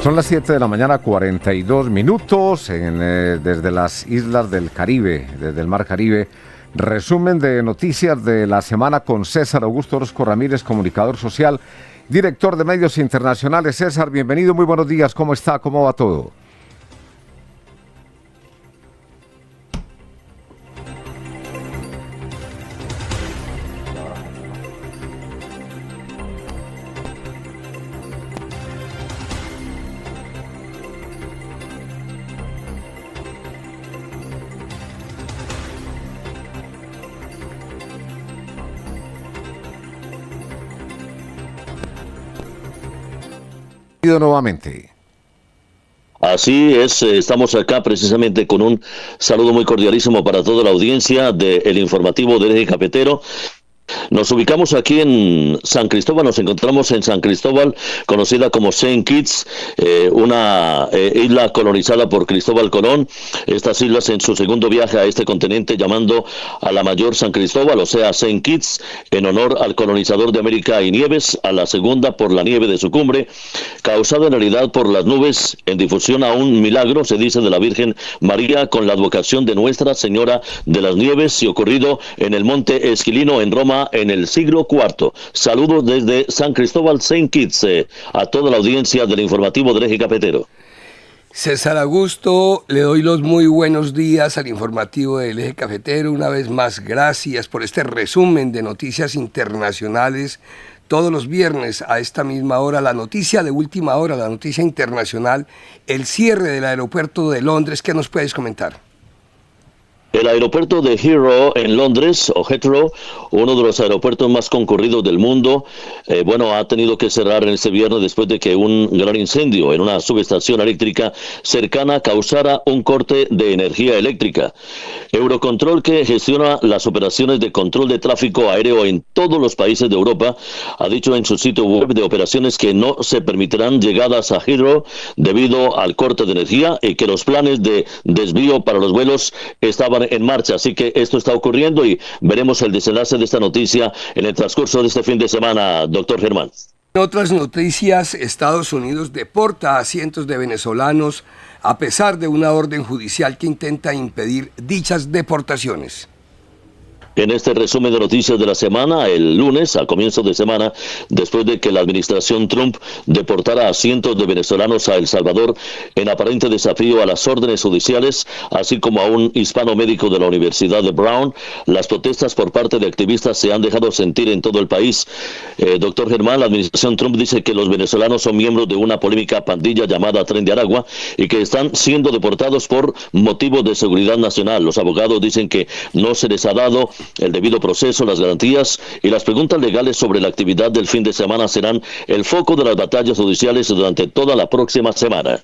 Son las 7 de la mañana, 42 minutos, desde las islas del Caribe, desde el Mar Caribe. Resumen de noticias de la semana con César Augusto Orozco Ramírez, comunicador social, director de medios internacionales. César, bienvenido, muy buenos días, ¿cómo está? ¿Cómo va todo? Nuevamente. Así es, estamos acá precisamente con un saludo muy cordialísimo para toda la audiencia del informativo del Eje Cafetero. Nos ubicamos aquí en San Cristóbal, nos encontramos en San Cristóbal, conocida como Saint Kitts, una isla colonizada por Cristóbal Colón. Estas islas en su segundo viaje a este continente, llamando a la mayor San Cristóbal, o sea Saint Kitts, en honor al colonizador de América y Nieves, a la segunda por la nieve de su cumbre, causada en realidad por las nubes, en difusión a un milagro, se dice, de la Virgen María, con la advocación de Nuestra Señora de las Nieves, y ocurrido en el Monte Esquilino en Roma, en el siglo IV. Saludos desde San Cristóbal, Saint Kitts, a toda la audiencia del informativo del Eje Cafetero. César Augusto, le doy los muy buenos días al informativo del Eje Cafetero. Una vez más, gracias por este resumen de noticias internacionales. Todos los viernes a esta misma hora, la noticia de última hora, la noticia internacional, el cierre del aeropuerto de Londres. ¿Qué nos puedes comentar? El aeropuerto de Heathrow en Londres, o Heathrow, uno de los aeropuertos más concurridos del mundo, ha tenido que cerrar en este viernes después de que un gran incendio en una subestación eléctrica cercana causara un corte de energía eléctrica. Eurocontrol, que gestiona las operaciones de control de tráfico aéreo en todos los países de Europa, ha dicho en su sitio web de operaciones que no se permitirán llegadas a Heathrow debido al corte de energía y que los planes de desvío para los vuelos estaban en marcha. Así que esto está ocurriendo y veremos el desenlace de esta noticia en el transcurso de este fin de semana, doctor Germán. En otras noticias, Estados Unidos deporta a cientos de venezolanos a pesar de una orden judicial que intenta impedir dichas deportaciones. En este resumen de noticias de la semana, el lunes, a comienzo de semana, después de que la administración Trump deportara a cientos de venezolanos a El Salvador en aparente desafío a las órdenes judiciales, así como a un hispano médico de la Universidad de Brown, las protestas por parte de activistas se han dejado sentir en todo el país. Doctor Germán, la administración Trump dice que los venezolanos son miembros de una polémica pandilla llamada Tren de Aragua y que están siendo deportados por motivos de seguridad nacional. Los abogados dicen que no se les ha dado el debido proceso, las garantías y las preguntas legales sobre la actividad del fin de semana serán el foco de las batallas judiciales durante toda la próxima semana.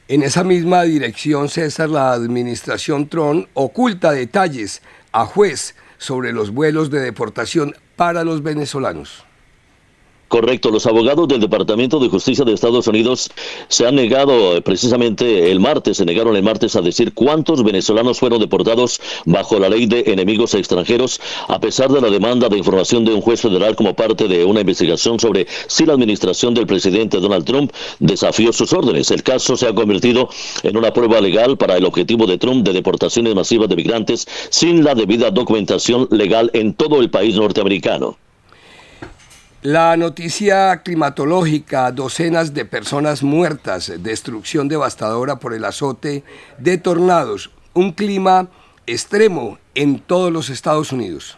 En esa misma dirección, César, la administración Trump oculta detalles a juez sobre los vuelos de deportación para los venezolanos. Correcto, los abogados del Departamento de Justicia de Estados Unidos se han negado precisamente el martes a decir cuántos venezolanos fueron deportados bajo la ley de enemigos extranjeros, a pesar de la demanda de información de un juez federal como parte de una investigación sobre si la administración del presidente Donald Trump desafió sus órdenes. El caso se ha convertido en una prueba legal para el objetivo de Trump de deportaciones masivas de migrantes sin la debida documentación legal en todo el país norteamericano. La noticia climatológica, docenas de personas muertas, destrucción devastadora por el azote de tornados, un clima extremo en todos los Estados Unidos.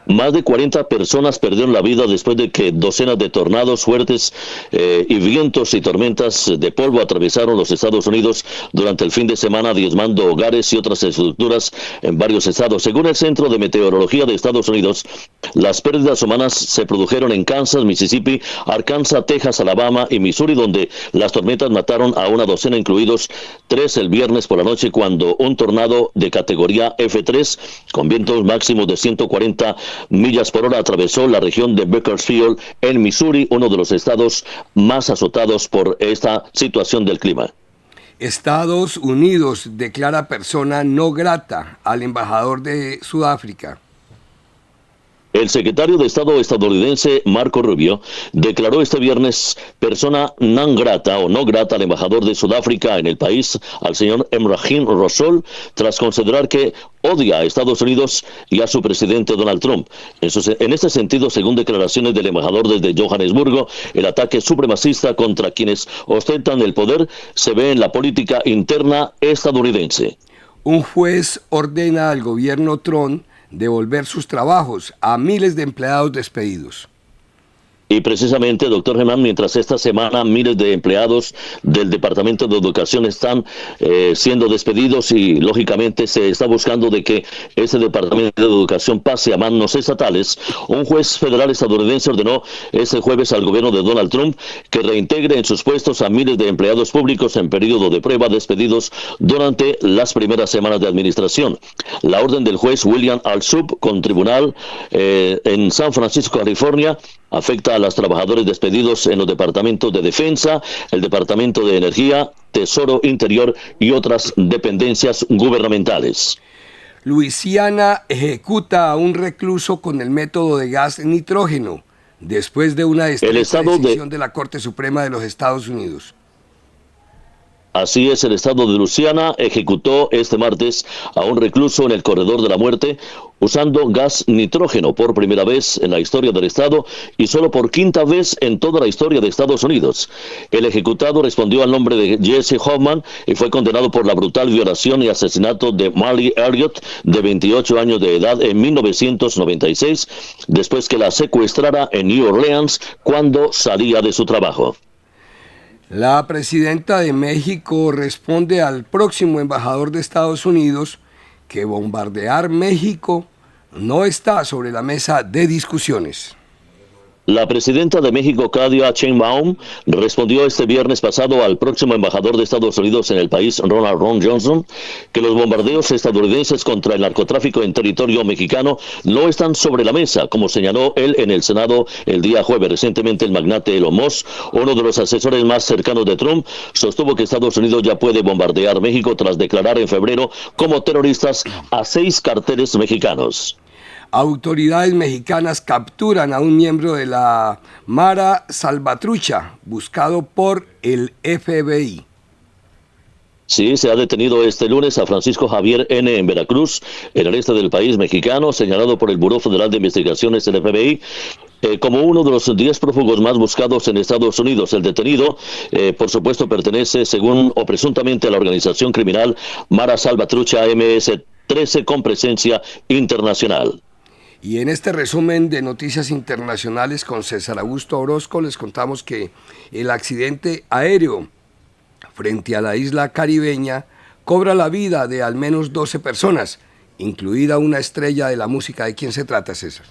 Más de 40 personas perdieron la vida después de que docenas de tornados fuertes y vientos y tormentas de polvo atravesaron los Estados Unidos durante el fin de semana, diezmando hogares y otras estructuras en varios estados. Según el Centro de Meteorología de Estados Unidos, las pérdidas humanas se produjeron en Kansas, Mississippi, Arkansas, Texas, Alabama y Missouri, donde las tormentas mataron a una docena, incluidos 3 el viernes por la noche, cuando un tornado de categoría F3, con vientos máximos de 140 millas por hora, atravesó la región de Bakersfield en Missouri, uno de los estados más azotados por esta situación del clima. Estados Unidos declara persona no grata al embajador de Sudáfrica. El secretario de Estado estadounidense Marco Rubio declaró este viernes persona non grata o no grata al embajador de Sudáfrica en el país, al señor Emrahim Rosol, tras considerar que odia a Estados Unidos y a su presidente Donald Trump. En este sentido, según declaraciones del embajador desde Johannesburgo, el ataque supremacista contra quienes ostentan el poder se ve en la política interna estadounidense. Un juez ordena al gobierno Trump devolver sus trabajos a miles de empleados despedidos. Y precisamente, doctor Germán, mientras esta semana miles de empleados del Departamento de Educación están siendo despedidos y lógicamente se está buscando de que ese Departamento de Educación pase a manos estatales, un juez federal estadounidense ordenó este jueves al gobierno de Donald Trump que reintegre en sus puestos a miles de empleados públicos en periodo de prueba despedidos durante las primeras semanas de administración. La orden del juez William Alsup con tribunal en San Francisco, California, afecta a los trabajadores despedidos en los departamentos de Defensa, el Departamento de Energía, Tesoro Interior y otras dependencias gubernamentales. Luisiana ejecuta a un recluso con el método de gas nitrógeno después de una estrecha decisión de la Corte Suprema de los Estados Unidos. Así es, el estado de Luisiana ejecutó este martes a un recluso en el corredor de la muerte usando gas nitrógeno por primera vez en la historia del estado y solo por quinta vez en toda la historia de Estados Unidos. El ejecutado respondió al nombre de Jesse Hoffman y fue condenado por la brutal violación y asesinato de Marley Elliott, de 28 años de edad, en 1996, después que la secuestrara en New Orleans cuando salía de su trabajo. La presidenta de México responde al próximo embajador de Estados Unidos que bombardear México no está sobre la mesa de discusiones. La presidenta de México, Claudia Sheinbaum, respondió este viernes pasado al próximo embajador de Estados Unidos en el país, Ron Johnson, que los bombardeos estadounidenses contra el narcotráfico en territorio mexicano no están sobre la mesa, como señaló él en el Senado el día jueves. Recientemente, el magnate Elon Musk, uno de los asesores más cercanos de Trump, sostuvo que Estados Unidos ya puede bombardear México tras declarar en febrero como terroristas a 6 carteles mexicanos. Autoridades mexicanas capturan a un miembro de la Mara Salvatrucha, buscado por el FBI. Sí, se ha detenido este lunes a Francisco Javier N. en Veracruz, en el este del país mexicano, señalado por el Buró Federal de Investigaciones, el FBI, como uno de los 10 prófugos más buscados en Estados Unidos. El detenido, por supuesto, pertenece, según o presuntamente, a la organización criminal Mara Salvatrucha MS-13 con presencia internacional. Y en este resumen de noticias internacionales con César Augusto Orozco les contamos que el accidente aéreo frente a la isla caribeña cobra la vida de al menos 12 personas, incluida una estrella de la música. ¿De quién se trata, César?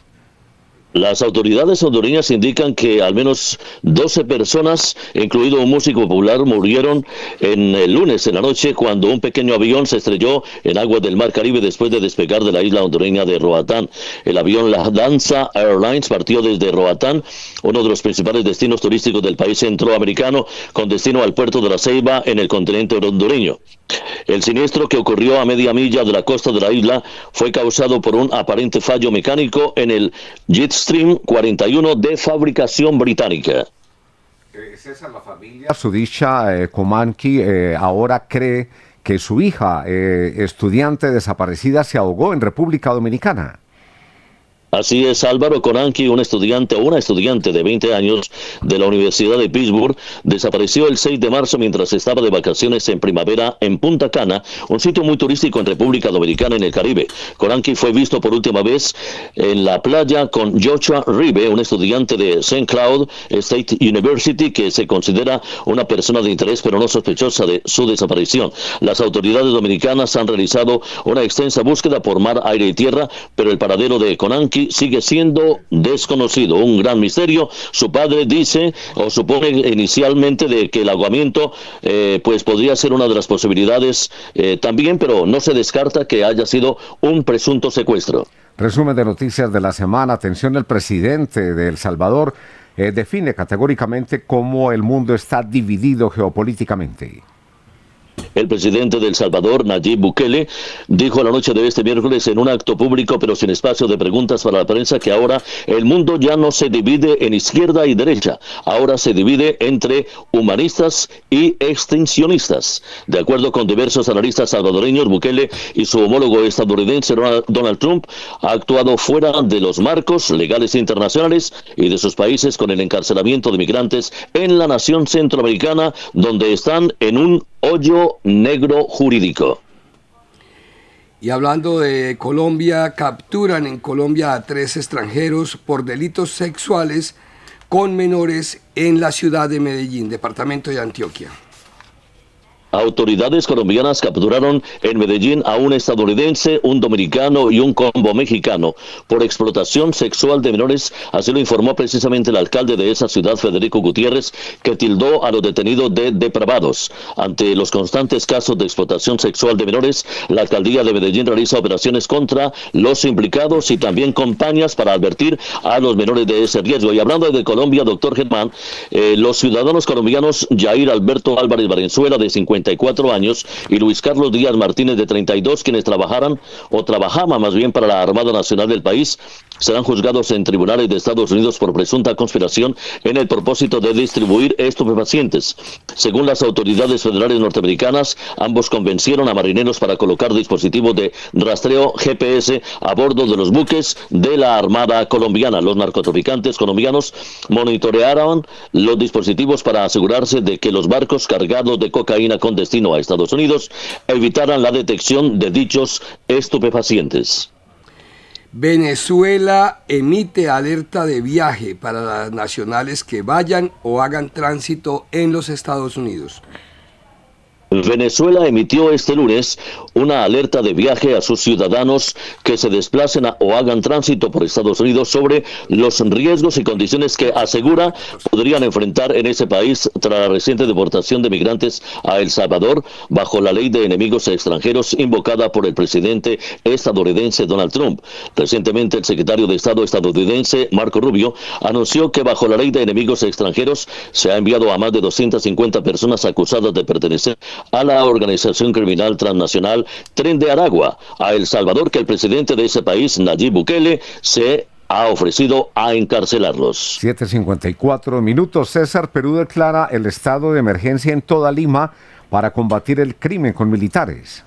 Las autoridades hondureñas indican que al menos 12 personas, incluido un músico popular, murieron en el lunes en la noche cuando un pequeño avión se estrelló en aguas del Mar Caribe después de despegar de la isla hondureña de Roatán. El avión La Danza Airlines partió desde Roatán, uno de los principales destinos turísticos del país centroamericano, con destino al puerto de La Ceiba en el continente hondureño. El siniestro, que ocurrió a media milla de la costa de la isla, fue causado por un aparente fallo mecánico en el Jetstream 41 de fabricación británica. César, la familia Sudicha Comanqui ahora cree que su hija, estudiante desaparecida, se ahogó en República Dominicana. Así es, Álvaro Comanqui, una estudiante de 20 años de la Universidad de Pittsburgh, desapareció el 6 de marzo mientras estaba de vacaciones en primavera en Punta Cana, un sitio muy turístico en República Dominicana en el Caribe. Comanqui fue visto por última vez en la playa con Joshua Ribe, un estudiante de St. Cloud State University que se considera una persona de interés pero no sospechosa de su desaparición. Las autoridades dominicanas han realizado una extensa búsqueda por mar, aire y tierra, pero el paradero de Comanqui sigue siendo desconocido, un gran misterio. Su padre dice o supone inicialmente de que el ahogamiento pues podría ser una de las posibilidades también, pero no se descarta que haya sido un presunto secuestro. Resumen de noticias de la semana. Atención, el presidente de El Salvador define categóricamente cómo el mundo está dividido geopolíticamente. El presidente de El Salvador, Nayib Bukele, dijo la noche de este miércoles en un acto público, pero sin espacio de preguntas para la prensa, que ahora el mundo ya no se divide en izquierda y derecha, ahora se divide entre humanistas y extincionistas. De acuerdo con diversos analistas salvadoreños, Bukele y su homólogo estadounidense Donald Trump ha actuado fuera de los marcos legales internacionales y de sus países con el encarcelamiento de migrantes en la nación centroamericana, donde están en un hoyo negro jurídico. Y hablando de Colombia, capturan en Colombia a 3 extranjeros por delitos sexuales con menores en la ciudad de Medellín, departamento de Antioquia. Autoridades colombianas capturaron en Medellín a un estadounidense, un dominicano y un combo mexicano por explotación sexual de menores. Así lo informó precisamente el alcalde de esa ciudad, Federico Gutiérrez, que tildó a los detenidos de depravados. Ante los constantes casos de explotación sexual de menores, la alcaldía de Medellín realiza operaciones contra los implicados y también campañas para advertir a los menores de ese riesgo. Y hablando de Colombia, doctor Germán, los ciudadanos colombianos Jair Alberto Álvarez Valenzuela, de 54 años, y Luis Carlos Díaz Martínez, de 32, quienes trabajaban más bien para la Armada Nacional del país, serán juzgados en tribunales de Estados Unidos por presunta conspiración en el propósito de distribuir estupefacientes. Según las autoridades federales norteamericanas, ambos convencieron a marineros para colocar dispositivos de rastreo GPS a bordo de los buques de la Armada colombiana. Los narcotraficantes colombianos monitorearon los dispositivos para asegurarse de que los barcos cargados de cocaína con destino a Estados Unidos evitaran la detección de dichos estupefacientes. Venezuela emite alerta de viaje para las nacionales que vayan o hagan tránsito en los Estados Unidos. Venezuela emitió este lunes una alerta de viaje a sus ciudadanos que se desplacen o hagan tránsito por Estados Unidos sobre los riesgos y condiciones que asegura podrían enfrentar en ese país tras la reciente deportación de migrantes a El Salvador bajo la ley de enemigos extranjeros invocada por el presidente estadounidense Donald Trump. Recientemente el secretario de Estado estadounidense Marco Rubio anunció que bajo la ley de enemigos extranjeros se ha enviado a más de 250 personas acusadas de pertenecer a la organización criminal transnacional Tren de Aragua a El Salvador, que el presidente de ese país, Nayib Bukele, se ha ofrecido a encarcelarlos. 7:54 minutos. César, Perú declara el estado de emergencia en toda Lima para combatir el crimen con militares.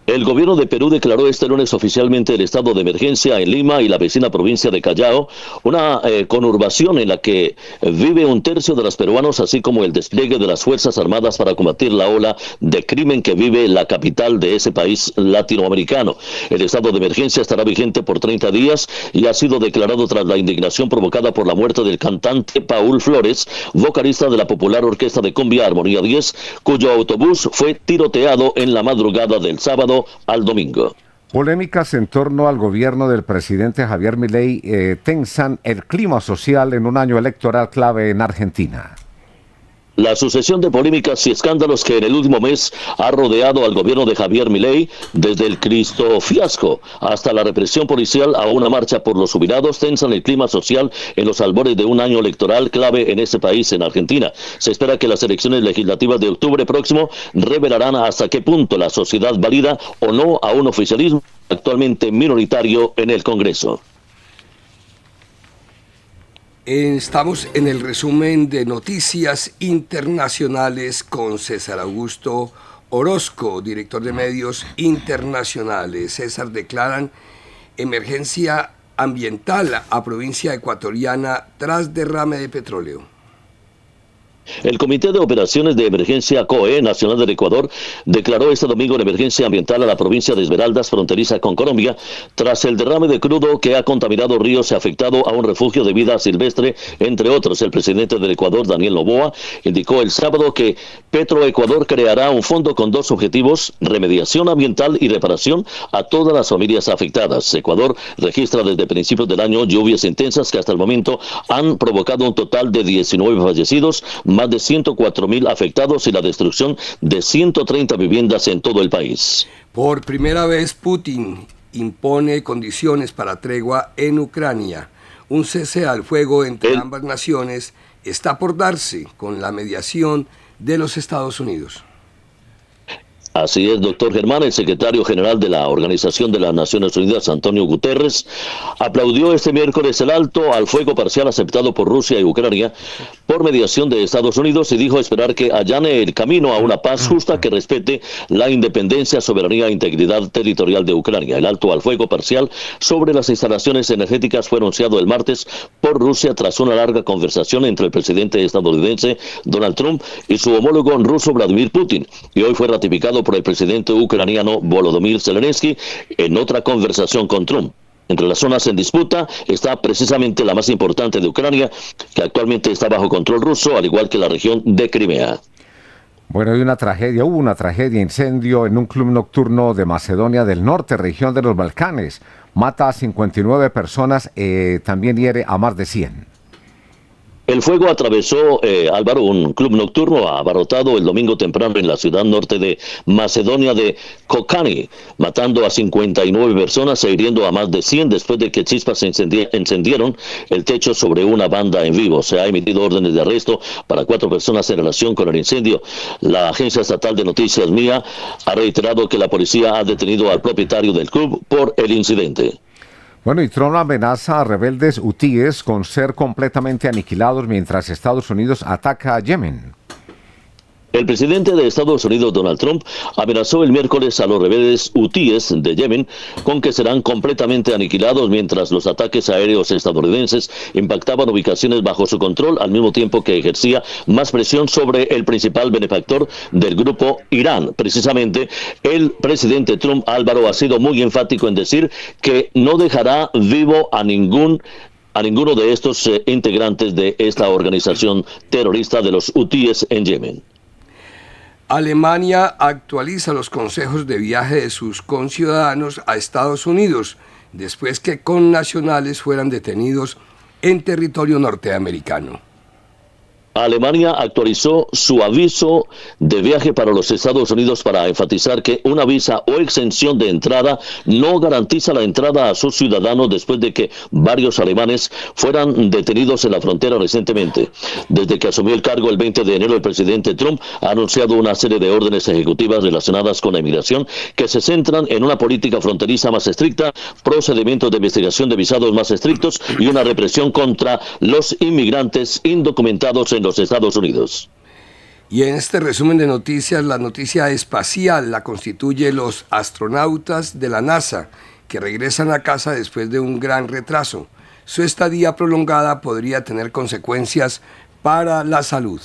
El gobierno de Perú declaró este lunes oficialmente el estado de emergencia en Lima y la vecina provincia de Callao, una conurbación en la que vive un tercio de los peruanos, así como el despliegue de las Fuerzas Armadas para combatir la ola de crimen que vive la capital de ese país latinoamericano. El estado de emergencia estará vigente por 30 días y ha sido declarado tras la indignación provocada por la muerte del cantante Paul Flores, vocalista de la popular orquesta de cumbia Armonía 10, cuyo autobús fue tiroteado en la madrugada del sábado al domingo. Polémicas en torno al gobierno del presidente Javier Milei tensan el clima social en un año electoral clave en Argentina. La sucesión de polémicas y escándalos que en el último mes ha rodeado al gobierno de Javier Milei, desde el Cristo fiasco hasta la represión policial a una marcha por los jubilados, tensan el clima social en los albores de un año electoral clave en ese país, en Argentina. Se espera que las elecciones legislativas de octubre próximo revelarán hasta qué punto la sociedad valida o no a un oficialismo actualmente minoritario en el Congreso. Estamos en el resumen de noticias internacionales con César Augusto Orozco, director de medios internacionales. César, declaran emergencia ambiental a provincia ecuatoriana tras derrame de petróleo. El Comité de Operaciones de Emergencia COE Nacional del Ecuador declaró este domingo la emergencia ambiental a la provincia de Esmeraldas, fronteriza con Colombia, tras el derrame de crudo que ha contaminado ríos y afectado a un refugio de vida silvestre, entre otros. El presidente del Ecuador, Daniel Noboa, indicó el sábado que Petroecuador creará un fondo con 2 objetivos: remediación ambiental y reparación a todas las familias afectadas. Ecuador registra desde principios del año lluvias intensas que hasta el momento han provocado un total de 19 fallecidos, más de 104.000 afectados y la destrucción de 130 viviendas en todo el país. Por primera vez, Putin impone condiciones para tregua en Ucrania. Un cese al fuego entre ambas naciones está por darse con la mediación de los Estados Unidos. Así es, doctor Germán. El secretario general de la Organización de las Naciones Unidas, Antonio Guterres, aplaudió este miércoles el alto al fuego parcial aceptado por Rusia y Ucrania por mediación de Estados Unidos y dijo esperar que allane el camino a una paz justa que respete la independencia, soberanía e integridad territorial de Ucrania. El alto al fuego parcial sobre las instalaciones energéticas fue anunciado el martes por Rusia tras una larga conversación entre el presidente estadounidense Donald Trump y su homólogo ruso Vladimir Putin, y hoy fue ratificado por el presidente ucraniano Volodymyr Zelensky en otra conversación con Trump. Entre las zonas en disputa está precisamente la más importante de Ucrania, que actualmente está bajo control ruso, al igual que la región de Crimea. Bueno, hubo una tragedia, incendio en un club nocturno de Macedonia del Norte, región de los Balcanes. Mata a 59 personas, también hiere a más de 100. El fuego atravesó, Álvaro, un club nocturno abarrotado el domingo temprano en la ciudad norte de Macedonia de Kokani, matando a 59 personas e hiriendo a más de 100 después de que chispas encendieron el techo sobre una banda en vivo. Se ha emitido órdenes de arresto para 4 personas en relación con el incendio. La agencia estatal de noticias MIA ha reiterado que la policía ha detenido al propietario del club por el incidente. Bueno, y Trump amenaza a rebeldes hutíes con ser completamente aniquilados mientras Estados Unidos ataca a Yemen. El presidente de Estados Unidos, Donald Trump, amenazó el miércoles a los rebeldes hutíes de Yemen con que serán completamente aniquilados mientras los ataques aéreos estadounidenses impactaban ubicaciones bajo su control, al mismo tiempo que ejercía más presión sobre el principal benefactor del grupo, Irán. Precisamente, el presidente Trump, Álvaro, ha sido muy enfático en decir que no dejará vivo a ninguno de estos integrantes de esta organización terrorista de los hutíes en Yemen. Alemania actualiza los consejos de viaje de sus conciudadanos a Estados Unidos después que connacionales fueran detenidos en territorio norteamericano. Alemania actualizó su aviso de viaje para los Estados Unidos para enfatizar que una visa o exención de entrada no garantiza la entrada a sus ciudadanos después de que varios alemanes fueran detenidos en la frontera recientemente. Desde que asumió el cargo el 20 de enero, el presidente Trump ha anunciado una serie de órdenes ejecutivas relacionadas con la inmigración que se centran en una política fronteriza más estricta, procedimientos de investigación de visados más estrictos y una represión contra los inmigrantes indocumentados en los Estados Unidos. Y en este resumen de noticias, la noticia espacial la constituye los astronautas de la NASA, que regresan a casa después de un gran retraso. Su estadía prolongada podría tener consecuencias para la salud.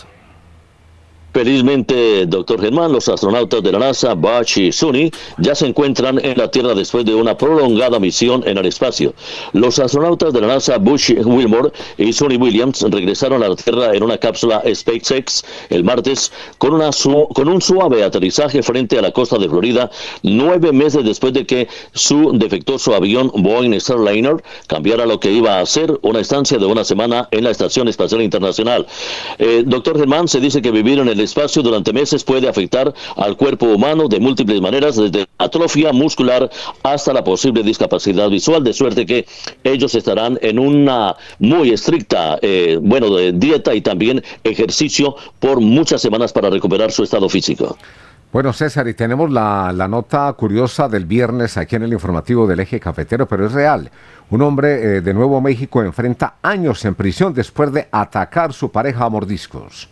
Felizmente, doctor Germán, los astronautas de la NASA, Buzz y Suni, ya se encuentran en la Tierra después de una prolongada misión en el espacio. Los astronautas de la NASA, Buzz Wilmore y Suni Williams, regresaron a la Tierra en una cápsula SpaceX el martes con un suave aterrizaje frente a la costa de Florida, 9 meses después de que su defectuoso avión Boeing Starliner cambiara lo que iba a ser una estancia de una semana en la Estación Espacial Internacional. Doctor Germán, se dice que vivir en el espacio durante meses puede afectar al cuerpo humano de múltiples maneras, desde atrofia muscular hasta la posible discapacidad visual, de suerte que ellos estarán en una muy estricta dieta y también ejercicio por muchas semanas para recuperar su estado físico. Bueno, César, y tenemos la nota curiosa del viernes aquí en el informativo del Eje Cafetero, pero es real. Un hombre de Nuevo México enfrenta años en prisión después de atacar a su pareja a mordiscos.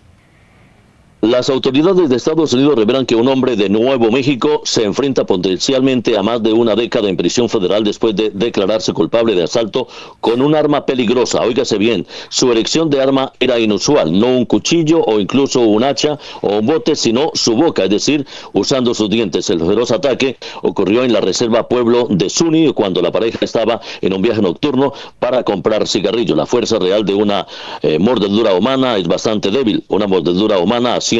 Las autoridades de Estados Unidos revelan que un hombre de Nuevo México se enfrenta potencialmente a más de una década en prisión federal después de declararse culpable de asalto con un arma peligrosa. Óigase bien, su elección de arma era inusual, no un cuchillo o incluso un hacha o un bote, sino su boca, es decir, usando sus dientes. El feroz ataque ocurrió en la reserva Pueblo de Zuni cuando la pareja estaba en un viaje nocturno para comprar cigarrillos. La fuerza real de una mordedura humana es bastante débil. Una mordedura humana asciende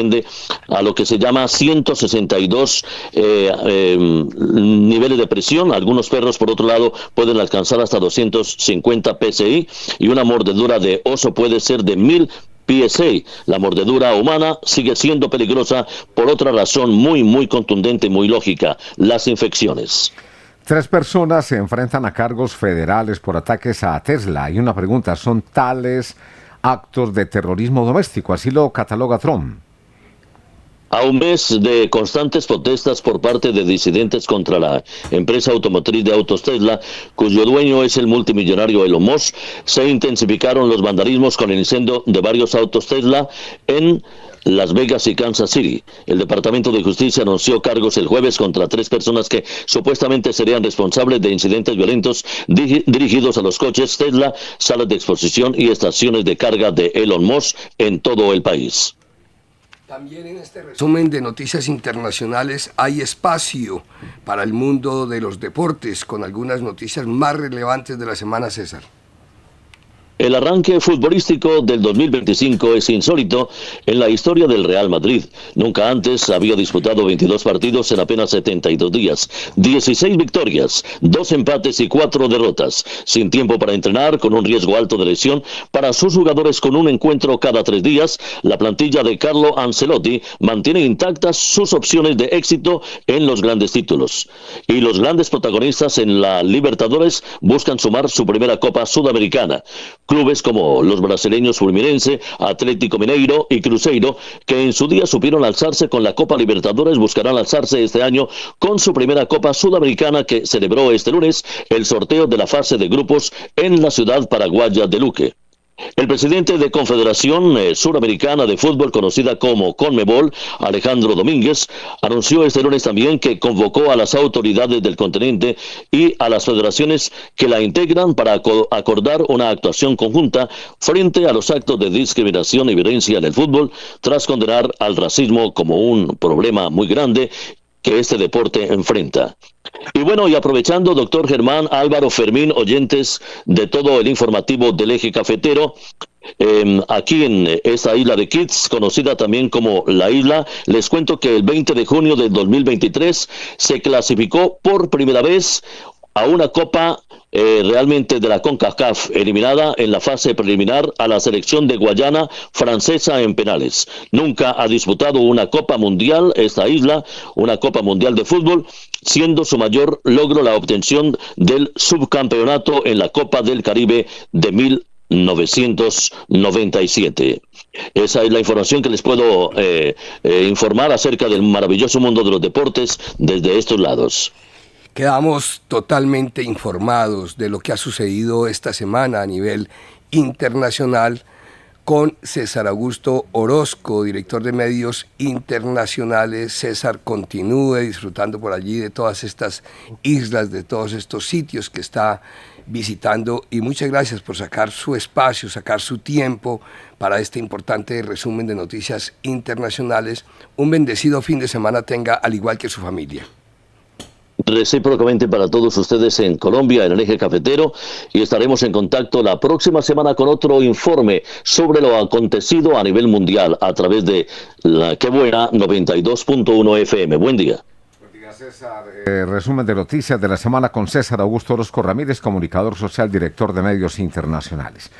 a lo que se llama 162 niveles de presión. Algunos perros, por otro lado, pueden alcanzar hasta 250 psi y una mordedura de oso puede ser de 1000 PSA. La mordedura humana sigue siendo peligrosa por otra razón muy contundente y muy lógica: las infecciones. 3 personas se enfrentan a cargos federales por ataques a Tesla. Y una pregunta, ¿son tales actos de terrorismo doméstico? Así lo cataloga Trump. A un mes de constantes protestas por parte de disidentes contra la empresa automotriz de autos Tesla, cuyo dueño es el multimillonario Elon Musk, se intensificaron los vandalismos con el incendio de varios autos Tesla en Las Vegas y Kansas City. El Departamento de Justicia anunció cargos el jueves contra 3 personas que supuestamente serían responsables de incidentes violentos dirigidos a los coches Tesla, salas de exposición y estaciones de carga de Elon Musk en todo el país. También en este resumen de noticias internacionales hay espacio para el mundo de los deportes, con algunas noticias más relevantes de la semana, César. El arranque futbolístico del 2025 es insólito en la historia del Real Madrid. Nunca antes había disputado 22 partidos en apenas 72 días, 16 victorias, 2 empates y 4 derrotas, sin tiempo para entrenar, con un riesgo alto de lesión para sus jugadores con un encuentro cada 3 días. La plantilla de Carlo Ancelotti mantiene intactas sus opciones de éxito en los grandes títulos. Y los grandes protagonistas en la Libertadores buscan sumar su primera Copa Sudamericana. Clubes como los brasileños Fluminense, Atlético Mineiro y Cruzeiro, que en su día supieron alzarse con la Copa Libertadores, buscarán alzarse este año con su primera Copa Sudamericana, que celebró este lunes el sorteo de la fase de grupos en la ciudad paraguaya de Luque. El presidente de Confederación Suramericana de Fútbol, conocida como CONMEBOL, Alejandro Domínguez, anunció este lunes también que convocó a las autoridades del continente y a las federaciones que la integran para acordar una actuación conjunta frente a los actos de discriminación y violencia en el fútbol, tras condenar al racismo como un problema muy grande que este deporte enfrenta. Y bueno, y aprovechando, doctor Germán Álvaro Fermín, oyentes de todo el informativo del Eje Cafetero, aquí en esta isla de Kitts, conocida también como La Isla, les cuento que el 20 de junio del 2023 se clasificó por primera vez a una Copa realmente de la CONCACAF, eliminada en la fase preliminar a la selección de Guayana Francesa en penales. Nunca ha disputado una Copa Mundial esta isla, una Copa Mundial de fútbol, siendo su mayor logro la obtención del subcampeonato en la Copa del Caribe de 1997. Esa es la información que les puedo informar acerca del maravilloso mundo de los deportes desde estos lados. Quedamos totalmente informados de lo que ha sucedido esta semana a nivel internacional con César Augusto Orozco, director de medios internacionales. César, continúe disfrutando por allí de todas estas islas, de todos estos sitios que está visitando, y muchas gracias por sacar su espacio, sacar su tiempo para este importante resumen de noticias internacionales. Un bendecido fin de semana tenga, al igual que su familia. Recíprocamente para todos ustedes en Colombia, en el Eje Cafetero, y estaremos en contacto la próxima semana con otro informe sobre lo acontecido a nivel mundial a través de la Qué Buena 92.1 FM. Buen día. Buen día, César. Resumen de noticias de la semana con César Augusto Orozco Ramírez, comunicador social, director de medios internacionales.